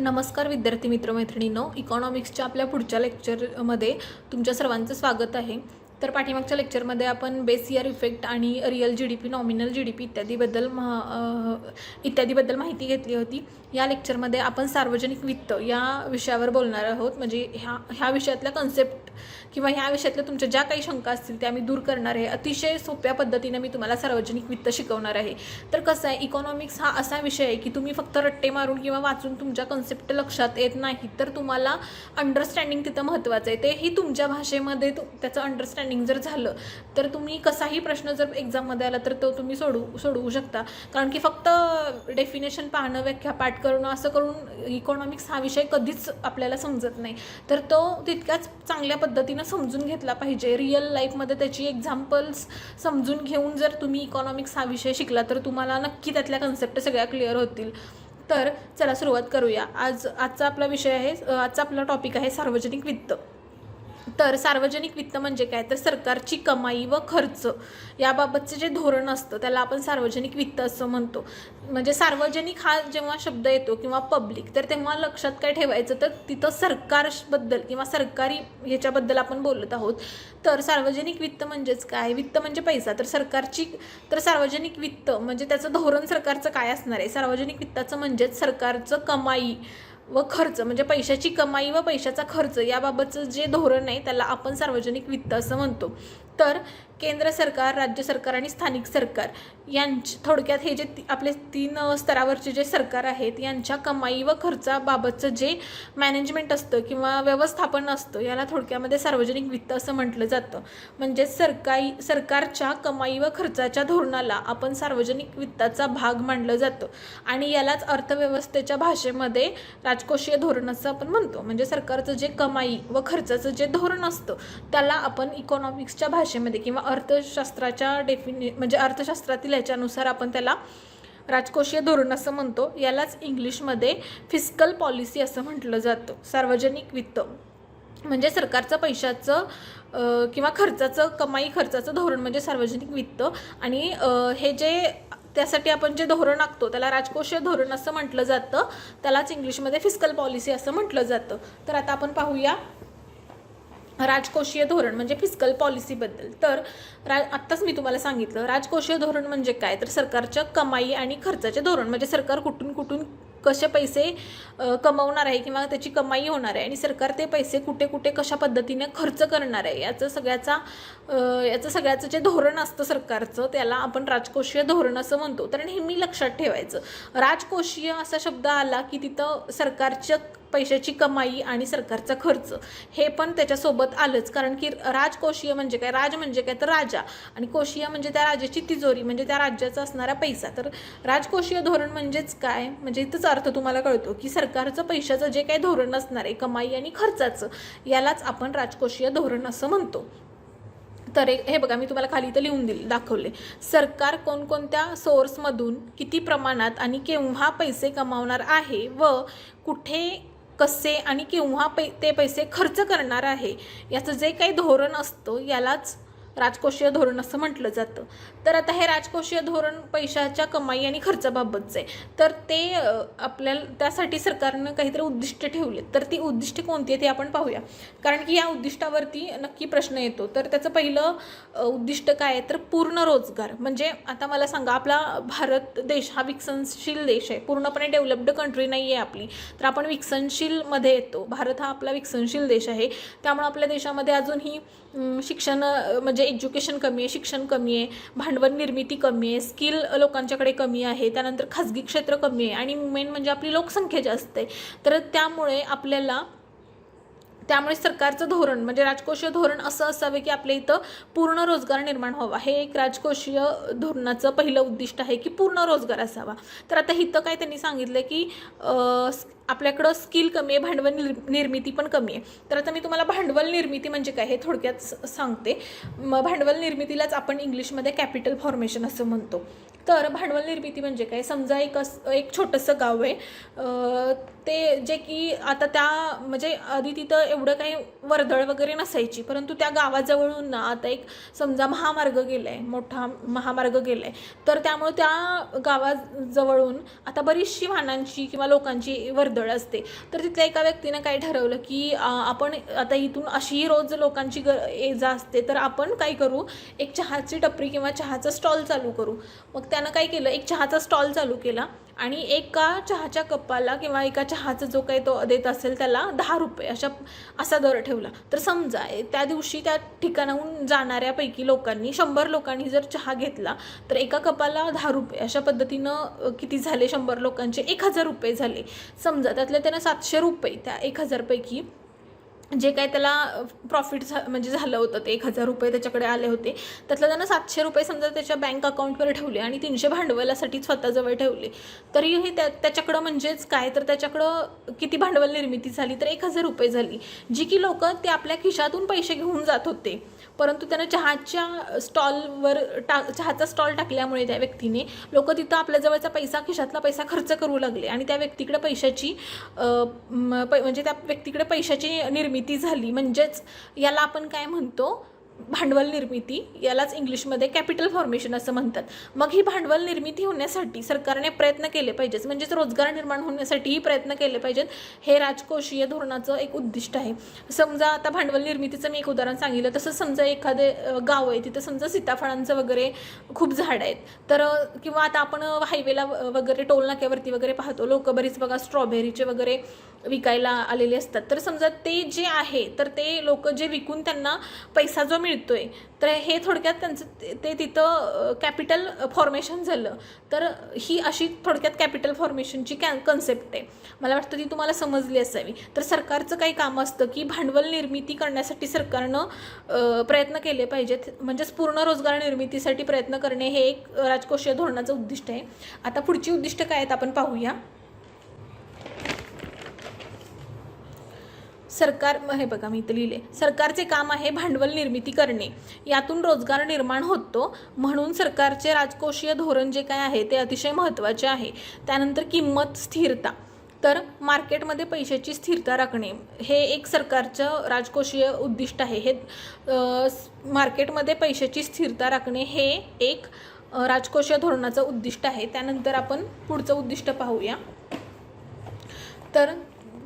नमस्कार विद्यार्थी मित्र मैत्रिणींनो, इकॉनॉमिक्सच्या आपल्या पुढच्या लेक्चरमध्ये तुमच्या सर्वांचं स्वागत आहे. तर पाठीमागच्या लेक्चरमध्ये आपण बेस इयर इफेक्ट आणि रिअल GDP, नॉमिनल GDP इत्यादीबद्दल माहिती घेतली होती. या लेक्चरमध्ये आपण सार्वजनिक वित्त या विषयावर बोलणार आहोत. म्हणजे ह्या विषयातल्या कन्सेप्ट किंवा ह्या विषयातल्या तुमच्या ज्या काही शंका असतील त्या मी दूर करणार आहे. अतिशय सोप्या पद्धतीने मी तुम्हाला सार्वजनिक वित्त शिकवणार आहे. तर कसं आहे, इकॉनॉमिक्स हा असा विषय आहे की तुम्ही फक्त रट्टे मारून किंवा वाचून तुमच्या कन्सेप्ट लक्षात येत नाही, तर तुम्हाला अंडरस्टँडिंग तिथं महत्त्वाचं आहे. तेही तुमच्या भाषेमध्ये त्याचं अंडरस्टँडिंग जर झालं तर तुम्ही कसाही प्रश्न जर एक्झाममध्ये आला तर तो तुम्ही सोडवू शकता. कारण की फक्त डेफिनेशन पाहणं, व्याख्या पाठ करणं असं करून इकॉनॉमिक्स हा विषय कधीच आपल्याला समजत नाही. तर तो तितक्याच चांगल्या पद्धतीनं समजून घेतला पाहिजे. रिअल लाईफमध्ये त्याची एक्झाम्पल्स समजून घेऊन जर तुम्ही इकॉनॉमिक्स हा विषय शिकला तर तुम्हाला नक्की त्यातल्या कन्सेप्ट सगळ्या क्लिअर होतील. तर चला सुरुवात करूया. आजचा आपला विषय आहे, आजचा आपला टॉपिक आहे सार्वजनिक वित्त. तर सार्वजनिक वित्त म्हणजे काय, तर सरकारची कमाई व खर्च याबाबतचे जे धोरण असतं त्याला आपण सार्वजनिक वित्त असं म्हणतो. म्हणजे सार्वजनिक हा जेव्हा शब्द येतो किंवा पब्लिक, तर तेव्हा लक्षात काय ठेवायचं, तर तिथं सरकारबद्दल किंवा सरकारी ह्याच्याबद्दल आपण बोलत आहोत. तर सार्वजनिक वित्त म्हणजेच काय, वित्त म्हणजे पैसा. तर सार्वजनिक वित्त म्हणजे त्याचं धोरण सरकारचं काय असणार आहे. सार्वजनिक वित्ताचं म्हणजेच सरकारचं कमाई व खर्च म्हणजे पैशाची कमाई व पैशाचा खर्च याबाबतचं जे धोरण आहे त्याला आपण सार्वजनिक वित्त असं म्हणतो. तर केंद्र सरकार, राज्य सरकार आणि स्थानिक सरकार थोडक्यात हे जे आपले 3 स्तरावरचे जे सरकार आहेत यांच्या कमाई व खर्चाबाबतचं जे मॅनेजमेंट असतं किंवा व्यवस्थापन असतं याला थोडक्यामध्ये सार्वजनिक वित्त असं म्हटलं जातं. म्हणजे सरकारच्या कमाई व खर्चाच्या धोरणाला आपण सार्वजनिक वित्ताचा भाग मानलं जातं आणि यालाच अर्थव्यवस्थेच्या भाषेमध्ये राजकोषीय धोरण असं आपण म्हणतो. म्हणजे सरकारचं जे कमाई व खर्चाचं जे धोरण असतं त्याला आपण इकॉनॉमिक्सच्या भाषेमध्ये किंवा अर्थशास्त्राच्या म्हणजे अर्थशास्त्रातील याच्यानुसार आपण त्याला राजकोषीय धोरण असं म्हणतो. यालाच इंग्लिशमध्ये फिस्कल पॉलिसी असं म्हटलं जातं. सार्वजनिक वित्त म्हणजे सरकारचं पैशाचं किंवा कमाई खर्चाचं धोरण म्हणजे सार्वजनिक वित्त. आणि हे जे त्यासाठी आपण जे धोरण आखतो त्याला राजकोषीय धोरण असं म्हटलं जातं. त्यालाच इंग्लिशमध्ये फिस्कल पॉलिसी असं म्हटलं जातं. तर आता आपण पाहूया राजकोषीय धोरण म्हणजे फिस्कल पॉलिसीबद्दल. तर आत्ताच मी तुम्हाला सांगितलं राजकोषीय धोरण म्हणजे काय, तर सरकारच्या कमाई आणि खर्चाचे धोरण म्हणजे सरकार कुठून कसे पैसे कमवणार आहे किंवा त्याची कमाई होणार आहे आणि सरकार ते पैसे कुठे कशा पद्धतीने खर्च करणार आहे याचं सगळ्याचं जे धोरण असतं सरकारचं त्याला आपण राजकोषीय धोरण असं म्हणतो. तर नेहमी लक्षात ठेवायचं, राजकोषीय असा शब्द आला की तिथं सरकारच्या पैशाची कमाई आणि सरकारचा खर्च हे पण त्याच्यासोबत आलंच. कारण की राजकोषीय म्हणजे काय, राज म्हणजे काय तर राजा आणि कोषीय म्हणजे त्या राजाची तिजोरी म्हणजे त्या राज्याचा असणारा पैसा. तर राजकोषीय धोरण म्हणजेच काय, म्हणजे इथंच अर्थ तुम्हाला कळतो की सरकारचं पैशाचं जे काही धोरण असणार आहे कमाई आणि खर्चाचं यालाच आपण राजकोषीय धोरण असं म्हणतो. तर हे बघा, मी तुम्हाला खाली इथं लिहून दाखवले. सरकार कोणकोणत्या सोर्समधून किती प्रमाणात आणि केव्हा पैसे कमावणार आहे व कुठे कसे आणि केव्हा ते पैसे खर्च करणार आहे याचं जे काही धोरण असतं यालाच राजकोषीय धोरण असं म्हटलं जातं. तर आता हे राजकोषीय धोरण पैशाच्या कमाई आणि खर्चाबाबतचं आहे. तर ते आपल्याला त्यासाठी सरकारनं काहीतरी उद्दिष्ट ठेवले. तर ती उद्दिष्टे कोणती आहेत ते आपण पाहूया. कारण की या उद्दिष्टावरती नक्की प्रश्न येतो. तर त्याचं पहिलं उद्दिष्ट काय आहे, तर पूर्ण रोजगार. म्हणजे आता मला सांगा, आपला भारत देश हा विकसनशील देश आहे, पूर्णपणे डेव्हलप्ड कंट्री नाही आहे आपली. तर आपण विकसनशीलमध्ये येतो. भारत हा आपला विकसनशील देश आहे. त्यामुळे आपल्या देशामध्ये अजूनही शिक्षण म्हणजे एज्युकेशन कमी आहे, शिक्षण कमी आहे, भांडवल निर्मिती कमी आहे, स्किल लोकांच्याकडे कमी आहे, त्यानंतर खाजगी क्षेत्र कमी आहे आणि मेन म्हणजे आपली लोकसंख्या जास्त आहे. तर त्यामुळे सरकारचं धोरण म्हणजे राजकोषीय धोरण असं असावे की आपल्या इथं पूर्ण रोजगार निर्माण व्हावा. हे एक राजकोषीय धोरणाचं पहिलं उद्दिष्ट आहे की पूर्ण रोजगार असावा. तर आता इथं काय त्यांनी सांगितलं की आपल्याकडं स्किल कमी आहे, भांडवल निर्मिती पण कमी आहे. तर आता मी तुम्हाला भांडवल निर्मिती म्हणजे काय हे थोडक्यात सांगते. भांडवल निर्मितीलाच आपण इंग्लिशमध्ये कॅपिटल फॉर्मेशन असं म्हणतो. तर भांडवल निर्मिती म्हणजे काय, समजा एक छोटंसं गाव आहे, ते जे की आता म्हणजे आधी तिथं एवढं काही वर्दळ वगैरे नसायची, परंतु त्या गावाजवळून ना आता एक समजा महामार्ग गेला आहे, मोठा महामार्ग गेला आहे. तर त्यामुळे त्या गावाजवळून आता बरीचशी वाहनांची किंवा लोकांची वर्दळ वर्दळ असते. तर तिथल्या एका व्यक्तीनं काय ठरवलं की आपण आता इथून अशी रोज लोकांची ये जा असते, तर आपण काय करू, एक चहाची टपरी किंवा चहाचा स्टॉल चालू करू. मग त्यानं काय केलं, एक चहाचा स्टॉल चालू केला आणि एका चहाच्या कपाला किंवा एका चहाचा जो काही तो देत असेल त्याला 10 रुपये असा दर ठेवला. तर समजा त्या दिवशी त्या ठिकाणाहून जाणाऱ्यापैकी लोकांनी 100 लोकांनी जर चहा घेतला तर एका कपाला 10 रुपये अशा पद्धतीनं किती झाले, 100 लोकांचे 1000 रुपये झाले. समजा त्यातले त्यानं 700 रुपये त्या 1000 पैकी जे काय त्याला प्रॉफिट म्हणजे झालं होतं, ते 1000 रुपये त्याच्याकडे आले होते, त्यातलं त्यानं 700 रुपये समजा त्याच्या बँक अकाउंटवर ठेवले आणि 300 भांडवलासाठी स्वतःजवळ ठेवले. तरीही त्याच्याकडं म्हणजेच काय, तर त्याच्याकडं किती भांडवल निर्मिती झाली, तर 1000 रुपये झाली, जी की लोक ते आपल्या खिशातून पैसे घेऊन जात होते. परंतु त्यानं चहाच्या स्टॉलवर चहाचा स्टॉल टाकल्यामुळे त्या व्यक्तीने लोक तिथं आपल्याजवळचा पैसा, खिशातला पैसा खर्च करू लागले आणि त्या व्यक्तीकडे पैशाची म्हणजे त्या व्यक्तीकडे पैशाची निर्मिती झाली. म्हणजेच याला आपण काय म्हणतो, भांडवल निर्मिती, यालाच इंग्लिशमध्ये कॅपिटल फॉर्मेशन असं म्हणतात. मग ही भांडवल निर्मिती होण्यासाठी सरकारने प्रयत्न केले पाहिजेत, म्हणजेच रोजगार निर्माण होण्यासाठीही प्रयत्न केले पाहिजेत. हे राजकोषीय धोरणाचं एक उद्दिष्ट आहे. समजा आता भांडवल निर्मितीचं मी एक उदाहरण सांगितलं, तसं समजा एखादे गाव आहे, तिथं समजा सीताफळांचं वगैरे खूप झाड आहेत, तर किंवा आता आपण हायवेला वगैरे टोल नाक्यावरती वगैरे पाहतो, लोक बरीच बघा स्ट्रॉबेरीचे वगैरे विकायला आलेले असतात. तर समजा ते जे आहे, तर ते लोक जे विकून त्यांना पैसा जो मिळतोय, तर हे थोडक्यात त्यांचं ते तिथं कॅपिटल फॉर्मेशन झालं. तर ही अशी थोडक्यात कॅपिटल फॉर्मेशनची कन्सेप्ट आहे. मला वाटतं ती तुम्हाला समजली असावी. तर सरकारचं काही काम असतं की भांडवल निर्मिती करण्यासाठी सरकारनं प्रयत्न केले पाहिजेत, म्हणजेच पूर्ण रोजगार निर्मितीसाठी प्रयत्न करणे हे एक राजकोषीय धोरणाचं उद्दिष्ट आहे. आता पुढची उद्दिष्ट काय आहेत आपण पाहूया. सरकार, हे बघा मी इथं लिहिले, सरकारचे काम आहे भांडवल निर्मिती करणे, यातून रोजगार निर्माण होतो, म्हणून सरकारचे राजकोषीय धोरण जे काय आहे ते अतिशय महत्त्वाचे आहे. त्यानंतर किंमत स्थिरता, तर मार्केटमध्ये पैशाची स्थिरता राखणे हे एक सरकारचं राजकोषीय उद्दिष्ट आहे. हे मार्केटमध्ये पैशाची स्थिरता राखणे हे एक राजकोषीय धोरणाचं उद्दिष्ट आहे. त्यानंतर आपण पुढचं उद्दिष्ट पाहूया. तर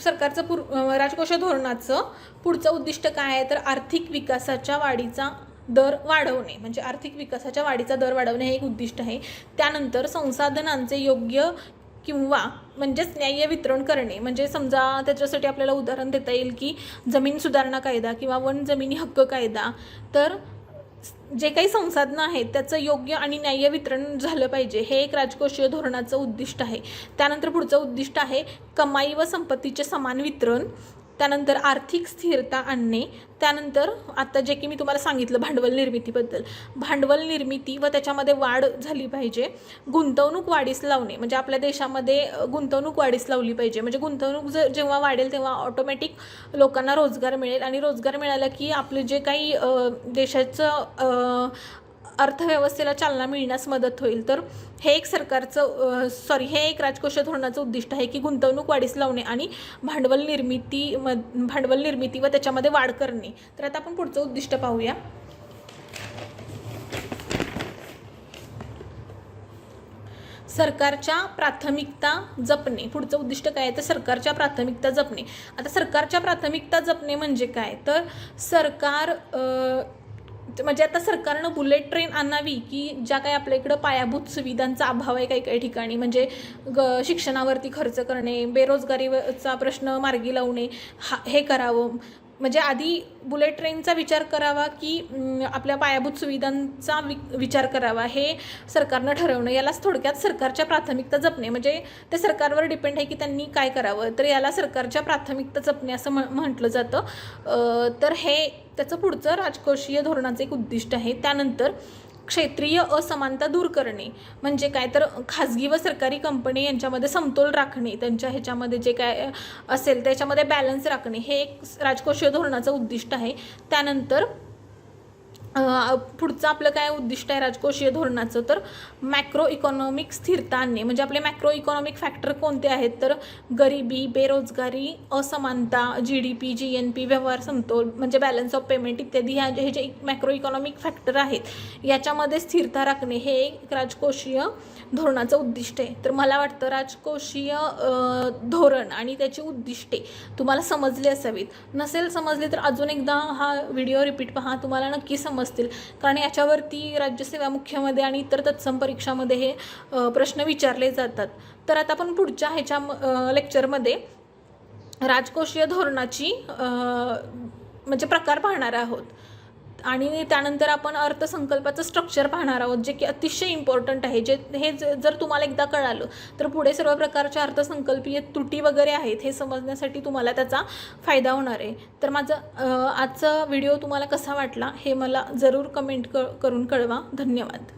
सरकारचं राजकोषीय धोरणाचं पुढचं उद्दिष्ट काय आहे, तर आर्थिक विकासाच्या वाढीचा दर वाढवणे, म्हणजे आर्थिक विकासाच्या वाढीचा दर वाढवणे हे एक उद्दिष्ट आहे. त्यानंतर संसाधनांचे योग्य किंवा म्हणजेच न्याय्य वितरण करणे, म्हणजे समजा त्याच्यासाठी आपल्याला उदाहरण देता येईल की जमीन सुधारणा कायदा किंवा वन जमिनी हक्क कायदा. तर जे काही संसाधनं आहेत त्याचं योग्य आणि न्याय्य वितरण झालं पाहिजे, हे एक राजकोषीय धोरणाचं उद्दिष्ट आहे. त्यानंतर पुढचं उद्दिष्ट आहे कमाई व संपत्तीचे समान वितरण. त्यानंतर आर्थिक स्थिरता आणणे. त्यानंतर आता जे की मी तुम्हाला सांगितलं भांडवल निर्मितीबद्दल, भांडवल निर्मिती व त्याच्यामध्ये वाढ झाली पाहिजे. गुंतवणूक वाढीस लावणे, म्हणजे आपल्या देशामध्ये गुंतवणूक वाढीस लावली पाहिजे, म्हणजे गुंतवणूक जेव्हा वाढेल तेव्हा ऑटोमॅटिक लोकांना रोजगार मिळेल आणि रोजगार मिळाला की आपले जे काही देशाचं अर्थव्यवस्थेला चालना मिळण्यास मदत होईल. तर हे एक हे एक राजकोषीय धोरणाचं उद्दिष्ट आहे की गुंतवणूक वाढीस लावणे आणि भांडवल निर्मिती व त्याच्यामध्ये वाढ करणे. तर आता आपण पुढचं उद्दिष्ट पाहूया. सरकारच्या प्राथमिकता जपणे. पुढचं उद्दिष्ट काय आहे, तर सरकारच्या प्राथमिकता जपणे. आता सरकारच्या प्राथमिकता जपणे म्हणजे काय, तर सरकार म्हणजे आता सरकारनं बुलेट ट्रेन आणावी की ज्या काही आपल्या इकडं पायाभूत सुविधांचा अभाव आहे काही काही ठिकाणी, म्हणजे शिक्षणावरती खर्च करणे, बेरोजगारीचा प्रश्न मार्गी लावणे, हे करावं. म्हणजे आधी बुलेट ट्रेनचा विचार करावा की आपल्या पायाभूत सुविधांचा विचार करावा, हे सरकारनं ठरवणं, यालाच थोडक्यात सरकारच्या प्राथमिकता जपणे. म्हणजे ते सरकारवर डिपेंड आहे की त्यांनी काय करावं, तर याला सरकारच्या प्राथमिकता जपणे असं म्हटलं जातं. तर हे त्याचं पुढचं राजकोषीय धोरणाचं एक उद्दिष्ट आहे. त्यानंतर क्षेत्रीय असमानता दूर करणे म्हणजे काय, तर खाजगी व सरकारी कंपनी यांच्यामध्ये समतोल राखणे, त्यांच्या ह्याच्यामध्ये जे काय असेल त्याच्यामध्ये बॅलन्स राखणे, हे एक राजकोषीय धोरणाचं उद्दिष्ट आहे. त्यानंतर पुढचं आपलं काय उद्दिष्ट आहे राजकोषीय धोरणाचं, तर मॅक्रो इकॉनॉमिक स्थिरता आणणे. म्हणजे आपले मॅक्रो इकॉनॉमिक फॅक्टर कोणते आहेत, तर गरिबी, बेरोजगारी, असमानता, GDP, GNP, व्यवहार समतोल म्हणजे बॅलन्स ऑफ पेमेंट इत्यादी हे जे मॅक्रो इकॉनॉमिक फॅक्टर आहेत याच्यामध्ये स्थिरता राखणे हे एक राजकोषीय धोरणाचं उद्दिष्ट आहे. तर मला वाटतं राजकोषीय धोरण आणि त्याची उद्दिष्टे तुम्हाला समजली असावीत. नसेल समजली तर अजून एकदा हा व्हिडिओ रिपीट पहा, तुम्हाला नक्की समजतील. कारण याच्यावरती राज्यसेवा मुख्यमध्ये आणि इतर तत्सम परीक्षामध्ये हे प्रश्न विचारले जातात. तर आता आपण पुढच्या ह्याच्या लेक्चरमध्ये राजकोषीय धोरणाची म्हणजे प्रकार पाहणार आहोत आणि त्यानंतर आपण अर्थसंकल्पाचं स्ट्रक्चर पाहणार आहोत, जे की अतिशय इम्पॉर्टंट आहे. हे जर तुम्हाला एकदा कळालं तर पुढे सर्व प्रकारच्या अर्थसंकल्पीय त्रुटी वगैरे आहेत हे समजण्यासाठी तुम्हाला त्याचा फायदा होणार आहे. तर माझं आजचा व्हिडिओ तुम्हाला कसा वाटला हे मला जरूर कमेंट करून कळवा. धन्यवाद.